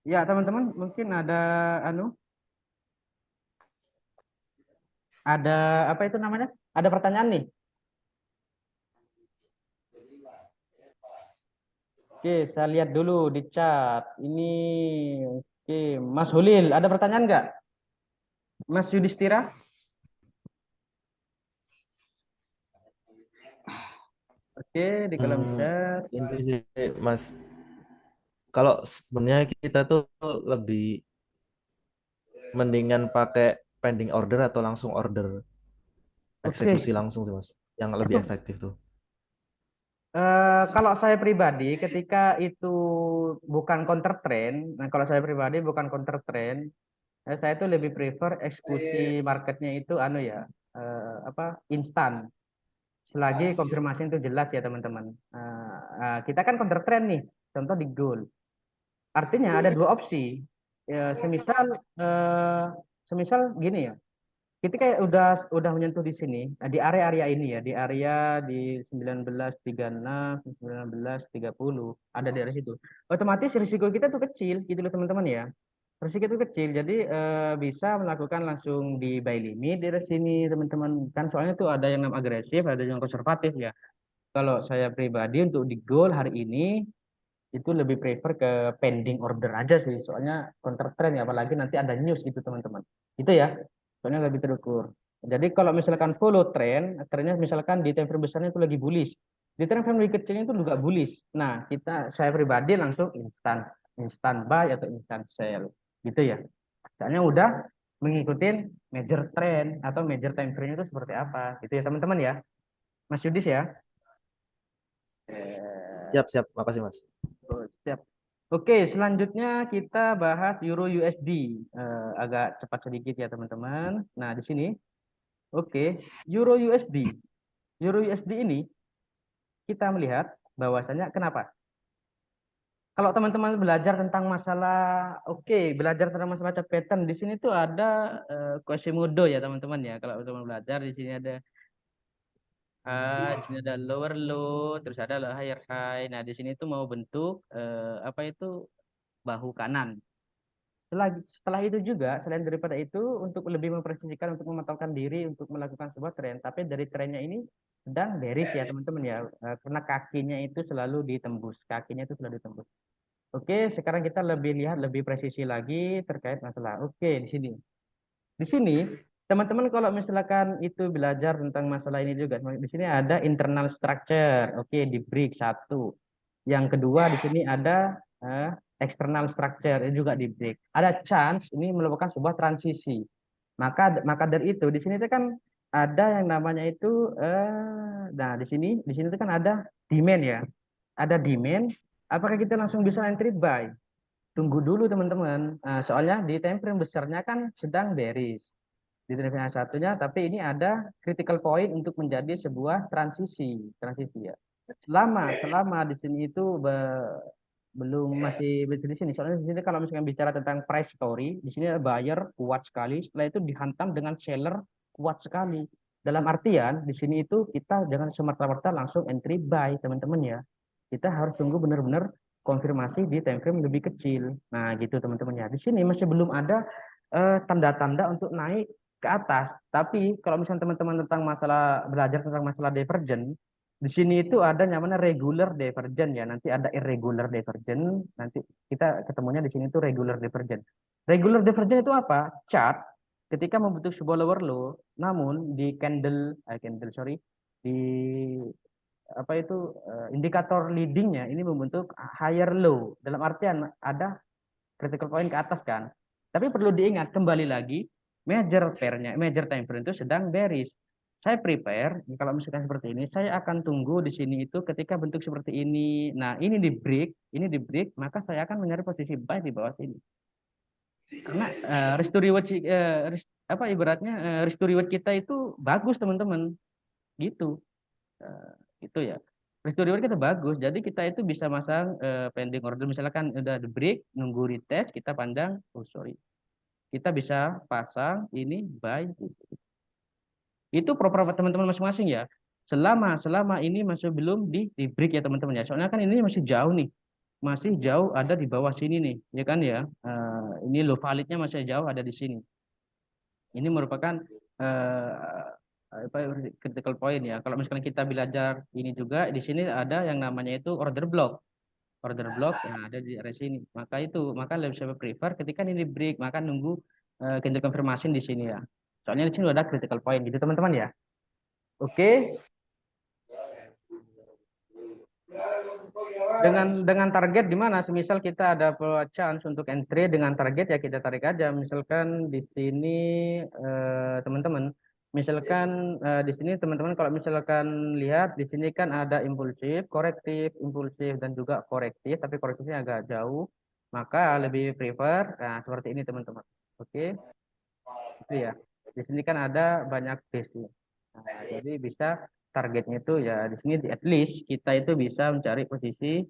Ya, teman-teman, mungkin anu, ada apa itu namanya? Ada pertanyaan nih. Oke, saya lihat dulu di chat. Ini oke, Mas Hulil, ada pertanyaan nggak? Mas Yudhistira? Oke, di kolom Hmm, chat. ini sih Mas, kalau sebenarnya kita tuh lebih mendingan pakai pending order atau langsung order Oke, eksekusi langsung sih Mas, yang lebih itu efektif tuh. kalau saya pribadi ketika itu bukan counter trend, nah kalau saya pribadi bukan counter trend, saya itu lebih prefer eksekusi marketnya itu anu ya, apa instan. Selagi konfirmasi itu jelas ya teman-teman. Kita kan counter trend nih, contoh di gold. Artinya ada dua opsi. Ya, eh, semisal gini ya. Kita kayak udah menyentuh di sini, di area-area ini ya, di area di 1936, 1930, ada di area situ. Otomatis risiko kita tuh kecil gitu loh teman-teman ya. Risiko itu kecil, jadi bisa melakukan langsung di buy limit di sini teman-teman. Kan soalnya tuh ada yang namanya agresif, ada yang konservatif ya. Kalau saya pribadi untuk di gold hari ini itu lebih prefer ke pending order aja sih, soalnya counter trend ya, apalagi nanti ada news gitu teman-teman. Itu ya, soalnya lebih terukur. Jadi kalau misalkan follow trend, trennya misalkan di time frame besarnya itu lagi bullish, di time frame lebih kecilnya itu juga bullish. Nah, saya pribadi langsung instan, instan buy atau instan sell, gitu ya. Soalnya udah mengikuti major trend atau major time frame itu seperti apa, gitu ya teman-teman ya. Mas Yudis ya. Siap, siap. Makasih Mas. Oh, siap. Oke, selanjutnya kita bahas Euro USD. Agak cepat sedikit ya teman-teman. Nah, di sini, oke, Euro USD. Euro USD ini kita melihat bahwasanya kenapa? Kalau teman-teman belajar tentang masalah, oke, belajar tentang masalah pattern, di sini tuh ada Quasimodo ya teman-teman ya. Kalau teman belajar di sini ada di sini ada lower low, terus ada higher high. Nah, di sini tuh mau bentuk apa itu bahu kanan. Setelah itu juga, selain daripada itu, untuk lebih mempresisikan, untuk memantaukan diri, untuk melakukan sebuah tren, tapi dari trennya ini sedang bearish ya teman-teman ya. Karena kakinya itu selalu ditembus, kakinya itu selalu ditembus. Oke, sekarang kita lebih lihat lebih presisi lagi terkait masalah. Oke, di sini. Di sini, teman-teman kalau misalkan itu belajar tentang masalah ini juga, di sini ada internal structure. Oke, di break satu. Yang kedua di sini ada external structure, ini juga di break. Ada chance ini merupakan sebuah transisi. Maka dari itu di sini itu kan ada yang namanya itu nah di sini itu kan ada demand ya. Ada demand, apakah kita langsung bisa entry buy? Tunggu dulu teman-teman. Soalnya di time frame besarnya kan sedang bearish di time frame satunya, tapi ini ada critical point untuk menjadi sebuah transisi ya. Selama di sini itu belum masih di sini. Soalnya di sini kalau misalkan bicara tentang price story, di sini ada buyer kuat sekali, setelah itu dihantam dengan seller kuat sekali. Dalam artian di sini itu kita jangan semerta-merta langsung entry buy teman-teman ya. Kita harus tunggu benar-benar konfirmasi di time frame lebih kecil. Nah, gitu teman-teman ya. Di sini masih belum ada tanda-tanda untuk naik ke atas. Tapi kalau misalnya teman-teman tentang masalah belajar tentang masalah divergent, di sini itu ada namanya regular divergent ya. Nanti ada irregular divergent. Nanti kita ketemunya di sini itu regular divergent. Regular divergent itu apa? Chart ketika membentuk sebuah lower low, namun di candle sorry, di apa itu indikator leadingnya ini membentuk higher low. Dalam artian ada critical point ke atas kan. Tapi perlu diingat kembali lagi major time frame itu sedang bearish. Saya prepare kalau misalkan seperti ini, saya akan tunggu di sini itu ketika bentuk seperti ini. Nah, ini di break, maka saya akan mencari posisi buy di bawah sini. Karena risk to reward apa ibaratnya risk to reward kita itu bagus teman-teman, gitu. Eh, itu ya. Risk to reward kita bagus. Jadi kita itu bisa masang pending order misalkan udah di break, nunggu retest, kita pandang, oh sorry, kita bisa pasang ini buy. Itu proper teman-teman masing-masing ya. Selama selama ini masih belum di break ya teman-teman ya. Soalnya kan ini masih jauh nih. masih jauh ada di bawah sini nih, ya kan ya. Ini low validnya masih jauh ada di sini. Ini merupakan apa critical point ya. Kalau misalkan kita belajar ini juga di sini ada yang namanya itu order block yang ada di area sini. Maka lebih saya prefer ketika ini break maka nunggu cancel confirmation di sini ya. Soalnya di sini ada critical point gitu teman-teman ya. Oke, dengan target di mana? Semisal kita ada chance untuk entry dengan target ya kita tarik aja. Misalkan di sini teman-teman, misalkan di sini teman-teman kalau misalkan lihat di sini kan ada impulsif, korektif, impulsif dan juga korektif, tapi korektifnya agak jauh. Maka lebih prefer nah seperti ini teman-teman. Oke, itu ya. Di sini kan ada banyak base. Nah, jadi bisa targetnya itu ya di sini at least kita itu bisa mencari posisi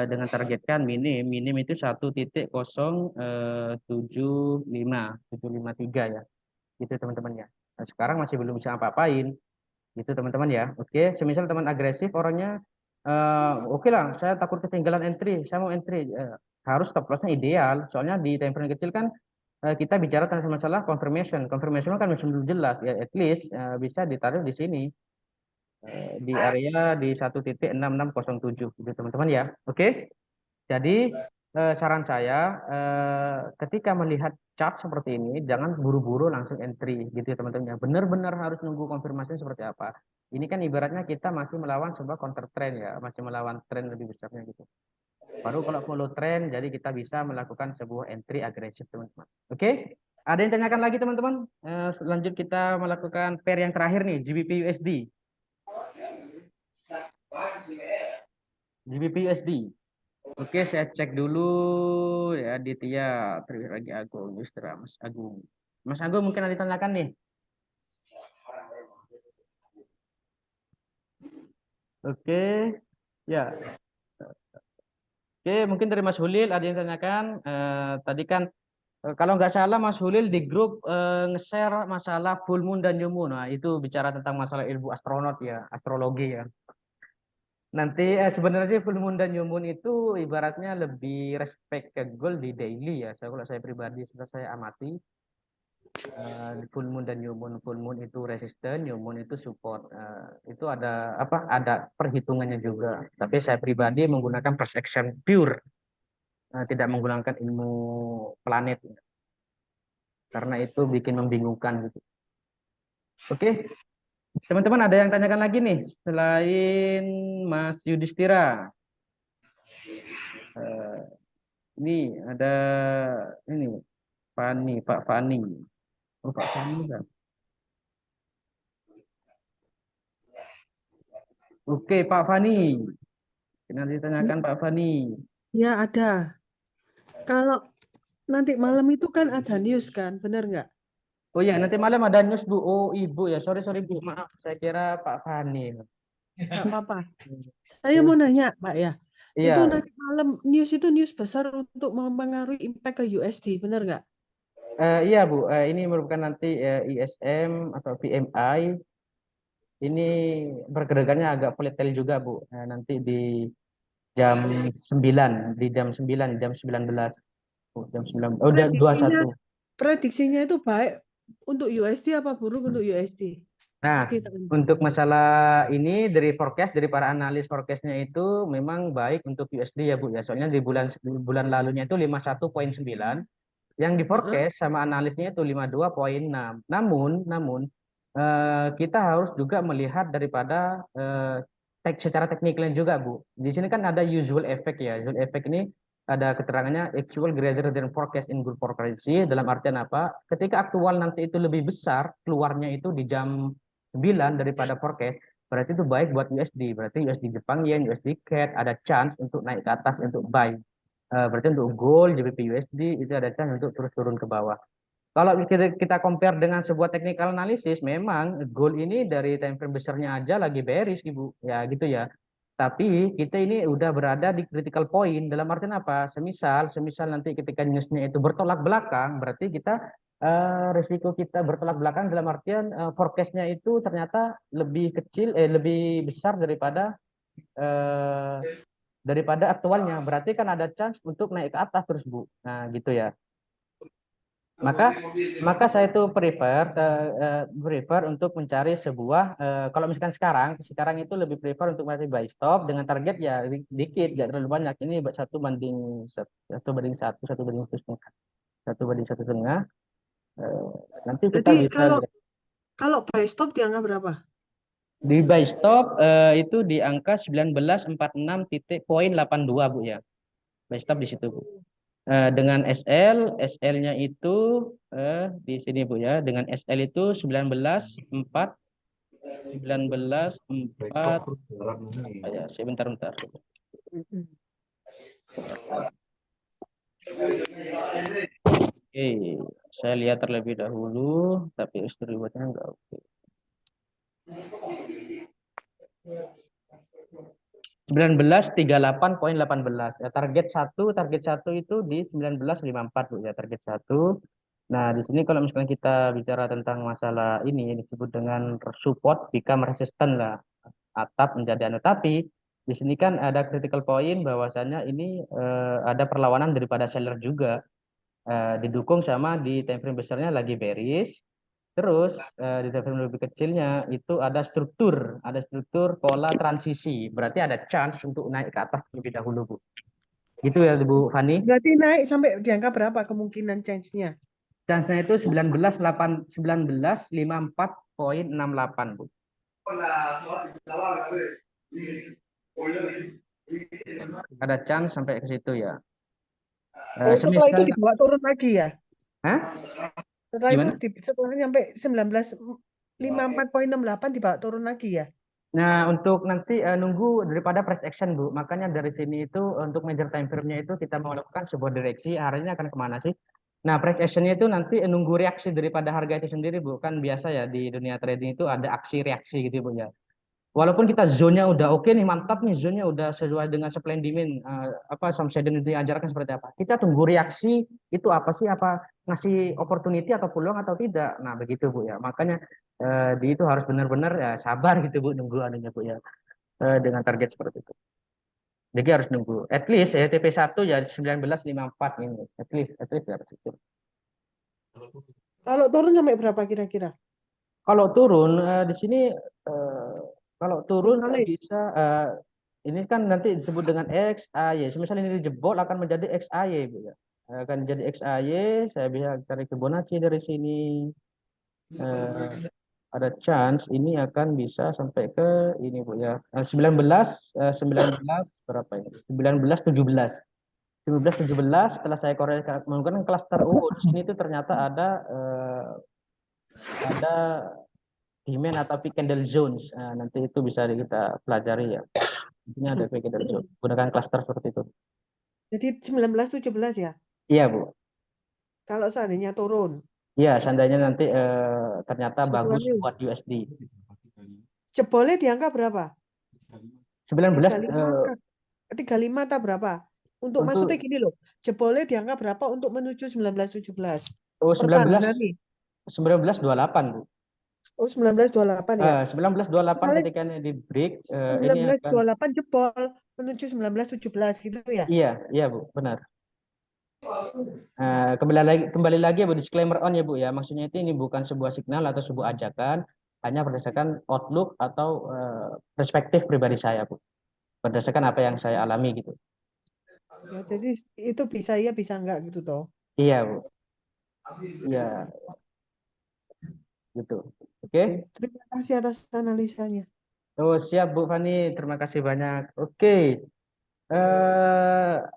dengan targetkan minim itu 1.0753 ya gitu teman-teman ya. Nah, sekarang masih belum bisa apa-apain gitu teman-teman ya. Oke, semisal teman agresif orangnya oke lah saya takut ketinggalan entry saya mau entry harus stop lossnya ideal soalnya di time frame kecil kan kita bicara tentang masalah confirmation kan masih belum jelas ya at least bisa ditaruh di sini di area di 1.6607 gitu teman-teman ya. Oke. Jadi saran saya ketika melihat chart seperti ini jangan buru-buru langsung entry gitu ya teman-teman ya. Benar-benar harus nunggu konfirmasi seperti apa. Ini kan ibaratnya kita masih melawan sebuah counter trend ya, masih melawan tren lebih besarnya gitu. Baru kalau follow trend jadi kita bisa melakukan sebuah entry agresif teman-teman. Oke? Ada yang tanyakan lagi teman-teman? Lanjut kita melakukan pair yang terakhir nih, GBP USD. GBP USD. Oke, saya cek dulu ya Ditya, Triwiragi Agung, Yustra, Mas Agung. Mas Agung mungkin ada ditanyakan nih. Oke, ya. Oke, mungkin dari Mas Hulil ada yang tanyakan. Tadi kan kalau nggak salah Mas Hulil di grup nge-share masalah full moon dan new moon. Nah, itu bicara tentang masalah ilmu astronot ya, astrologi ya. Nanti sebenarnya full moon dan new moon itu ibaratnya lebih respect ke goal di daily ya. Kalau saya pribadi sudah saya amati full moon dan new moon. Full moon itu resisten, new moon itu support. Itu ada apa? Ada perhitungannya juga. Tapi saya pribadi menggunakan price action pure, tidak menggunakan ilmu planet karena itu bikin membingungkan gitu. Oke, teman-teman ada yang tanyakan lagi nih selain Mas Yudhistira. Eh, ini ada ini Fani, Pak Fani. Oh, Pak Fani kan. Oke, Pak Fani. Nanti ditanyakan Pak Fani. Ya ada. Kalau nanti malam itu kan ada news kan, benar nggak? Oh iya, nanti malam ada news Bu. Oh, Ibu ya. Sorry, sorry Bu. Maaf, saya kira Pak Fani. Nggak apa-apa. Saya mau nanya, Pak ya. Itu Iya, nanti malam news itu news besar untuk mempengaruhi impact ke USD, benar nggak? iya Bu. Ini merupakan nanti ISM atau PMI. Ini pergerakannya agak volatile juga Bu. Nanti di jam 9, jam 19. Oh, jam 9. Oh, jam Prediksinya 21. prediksinya itu baik untuk USD apa buruk untuk USD? Nah, Perkiraan. untuk masalah ini dari forecast dari para analis forecastnya itu memang baik untuk USD ya Bu ya. Soalnya di bulan lalunya itu 51,9, yang di Heeh. forecast sama analisnya itu 52,6. Namun kita harus juga melihat daripada secara teknikalnya juga Bu. Di sini kan ada usual effect ya. Usual effect ini ada keterangannya actual greater than forecast in good currency. Dalam artian apa? Ketika aktual nanti itu lebih besar, keluarnya itu di jam 9 daripada forecast, berarti itu baik buat USD. Berarti USD Jepang Yen, USD CAD ada chance untuk naik ke atas untuk buy. Berarti untuk gold, GBP USD itu ada chance untuk terus turun ke bawah. Kalau kita compare dengan sebuah technical analysis, memang gold ini dari time frame besarnya aja lagi bearish, Ibu. Ya gitu ya. Tapi kita ini udah berada di critical point. Dalam artian apa? Semisal nanti ketika newsnya itu bertolak belakang, berarti kita risiko kita bertolak belakang dalam artian forecastnya itu ternyata lebih kecil, lebih besar daripada eh, daripada aktualnya. Berarti kan ada chance untuk naik ke atas terus, Bu. Nah, gitu ya. Maka saya itu prefer untuk mencari sebuah kalau misalkan sekarang itu lebih prefer untuk mencari buy stop dengan target ya dikit, nggak terlalu banyak. Ini 1 banding 1, 1 banding 1, 1 banding 1,5, 1 banding 1,5. Eh, Nanti kita Jadi bisa kalau lihat kalau buy stop di angka berapa? di buy stop itu di angka 1946.82 Bu ya. Buy stop di situ Bu. Dengan SL-nya itu di sini Bu ya. Dengan SL itu 19.4 19.4 ya, sebentar bentar. Mm-mm. Oke, saya lihat terlebih dahulu tapi rewardnya enggak oke. 19.38.18 ya, target satu itu di 19.54 Bu ya, target satu. Nah, di sini kalau misalnya kita bicara tentang masalah ini disebut dengan support become resistant lah, atap menjadi anu. Tapi di sini kan ada critical point bahwasannya ini ada perlawanan daripada seller juga, didukung sama di time frame besarnya lagi bearish. Terus di time frame lebih kecilnya itu ada struktur pola transisi. Berarti ada chance untuk naik ke atas terlebih dahulu, Bu. Gitu ya, Bu Fani. Berarti naik sampai di angka berapa kemungkinan chance-nya? Chance-nya itu 19.54.68, Bu. Ada chance sampai ke situ ya. Oh, setelah itu Semisal, dibawa turun lagi ya? hah? Setelah itu Gimana? setelah sampai 19.54.68 dibawa turun lagi ya? Nah, untuk nanti nunggu daripada price action, Bu. Makanya dari sini itu untuk major time frame-nya itu kita mau lakukan sebuah direksi, arahnya akan kemana sih? Nah, price action-nya itu nanti nunggu reaksi daripada harga itu sendiri, Bu. Kan biasa ya di dunia trading itu ada aksi reaksi gitu, Bu ya. Walaupun kita zone-nya udah oke nih, mantap nih, zone-nya udah sesuai dengan supply and demand, apa Samsudin itu diajarkan seperti apa. Kita tunggu reaksi itu apa sih, apa ngasih opportunity atau peluang atau tidak. Nah, begitu Bu ya. Makanya di itu harus benar-benar ya sabar gitu Bu, nunggu anunya Bu ya, dengan target seperti itu. Jadi harus nunggu. At least ya TP1 ya 19.54 ini. At least ya itu. Kalau turun sampai berapa kira-kira? Kalau turun di sini eh, kalau turun Totalnya. bisa ini kan nanti disebut dengan XAY. Misalnya ini dijebol akan menjadi XAY, Bu ya. Akan jadi XAY, saya bisa cari Fibonacci dari sini. Eh, ada chance ini akan bisa sampai ke ini Bu ya. 19 berapa ini? 19.17. 19.17 setelah saya koreksi menggunakan cluster di sini tuh ternyata ada demand atau peak candle zones. Nanti itu bisa kita pelajari ya. Intinya ada peak candle zone. Gunakan cluster seperti itu. Jadi 19.17 ya? Iya, Bu. Kalau seandainya turun. Iya, seandainya nanti ternyata bagus Setelahnya buat USD. jebolnya di angka berapa? 19 35 kah? 35 atau berapa? Untuk maksudnya untuk gini loh, jebolnya di angka berapa untuk menuju 19.17? Pertahanan 19 nanti. 1928, Bu. Oh, 19.28 ya. 1928 Misalnya ketika ini di break ini akan 19.28 jebol menuju 19.17 gitu ya. iya, iya, Bu, benar. Kembali lagi ya Bu, disclaimer on ya Bu ya. Maksudnya itu ini bukan sebuah signal atau sebuah ajakan, hanya berdasarkan outlook atau perspektif pribadi saya Bu. Berdasarkan apa yang saya alami gitu. Ya, jadi itu bisa ya bisa enggak gitu toh. Iya Bu, iya gitu. Oke. Oke, terima kasih atas analisanya. Oh siap Bu Fani, terima kasih banyak. Oke.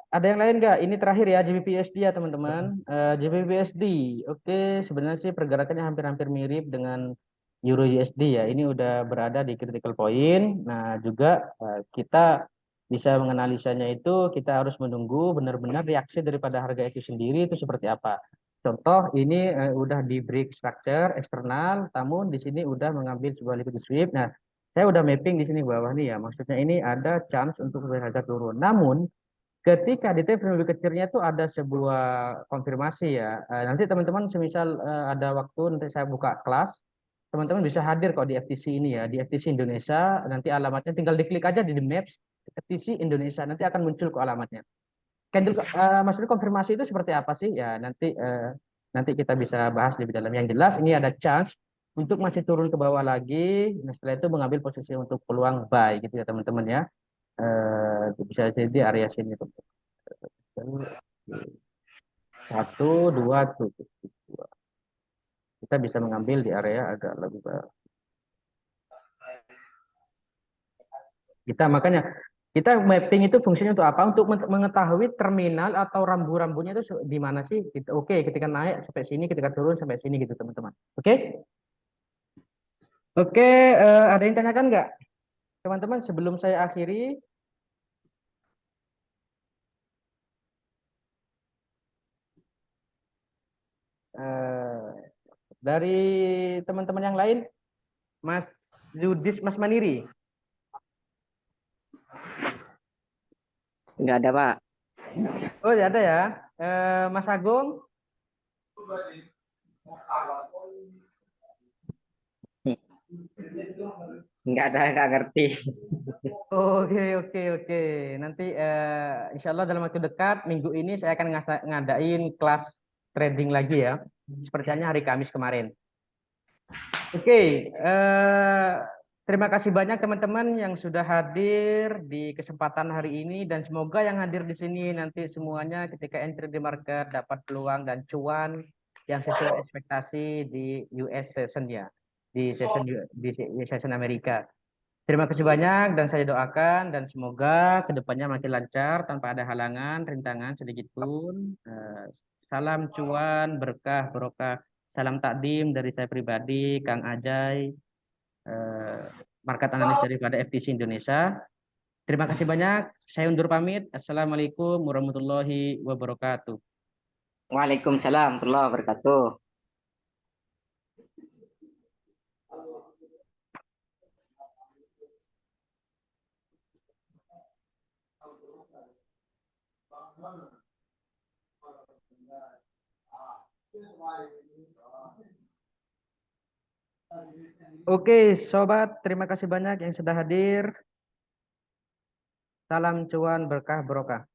Ada yang lain nggak? Ini terakhir ya JPPSD ya teman-teman. JPPSD, oke, sebenarnya sih pergerakannya hampir-hampir mirip dengan Euro USD ya. Ini udah berada di critical point. Nah juga kita bisa menganalisanya itu kita harus menunggu benar-benar reaksi daripada harga itu sendiri itu seperti apa. Contoh ini udah di break structure eksternal, namun di sini udah mengambil sebuah liquidity sweep. Nah saya udah mapping di sini bawah nih ya, maksudnya ini ada chance untuk harga turun. Namun ketika di time frame lebih kecilnya itu ada sebuah konfirmasi ya. Nanti teman-teman semisal ada waktu nanti saya buka kelas, teman-teman bisa hadir kok di FTC ini ya, di FTC Indonesia. Nanti alamatnya tinggal diklik aja di the Maps. FTC Indonesia. Nanti akan muncul ke alamatnya. Maksudnya konfirmasi itu seperti apa sih? Ya nanti kita bisa bahas lebih dalam. Yang jelas ini ada chance untuk masih turun ke bawah lagi. Nah, setelah itu mengambil posisi untuk peluang buy gitu ya teman-teman ya. Bisa jadi area sini tuh. Satu, dua tuh. Kita bisa mengambil di area agak lebih bawah. Makanya kita mapping itu fungsinya untuk apa? Untuk mengetahui terminal atau rambu-rambunya itu di mana sih? Oke, ketika naik sampai sini, ketika turun sampai sini gitu teman-teman. Oke? Oke, ada yang tanyakan nggak? Teman-teman, sebelum saya akhiri, eh, dari teman-teman yang lain, Mas Yudis, Mas Maniri. Nggak ada, Pak. Oh, ya ada ya. Mas Agung. Nggak ada, nggak ngerti. Oke, oke, oke. Nanti insya Allah dalam waktu dekat, minggu ini saya akan ngadain kelas trading lagi ya. Seperti hanya hari Kamis kemarin. Oke, terima kasih banyak teman-teman yang sudah hadir di kesempatan hari ini dan semoga yang hadir di sini nanti semuanya ketika entry di market dapat peluang dan cuan yang sesuai ekspektasi di US session ya, di session Amerika. Terima kasih banyak dan saya doakan dan semoga kedepannya makin lancar tanpa ada halangan, rintangan sedikit pun. Salam cuan, berkah, barokah. Salam takdim dari saya pribadi, Kang Ajay, eh, market analis daripada FTC Indonesia. Terima kasih banyak. Saya undur pamit. Assalamualaikum warahmatullahi wabarakatuh. Waalaikumsalam warahmatullahi wabarakatuh. Oke, sobat, terima kasih banyak yang sudah hadir. Salam cuan, berkah, barokah.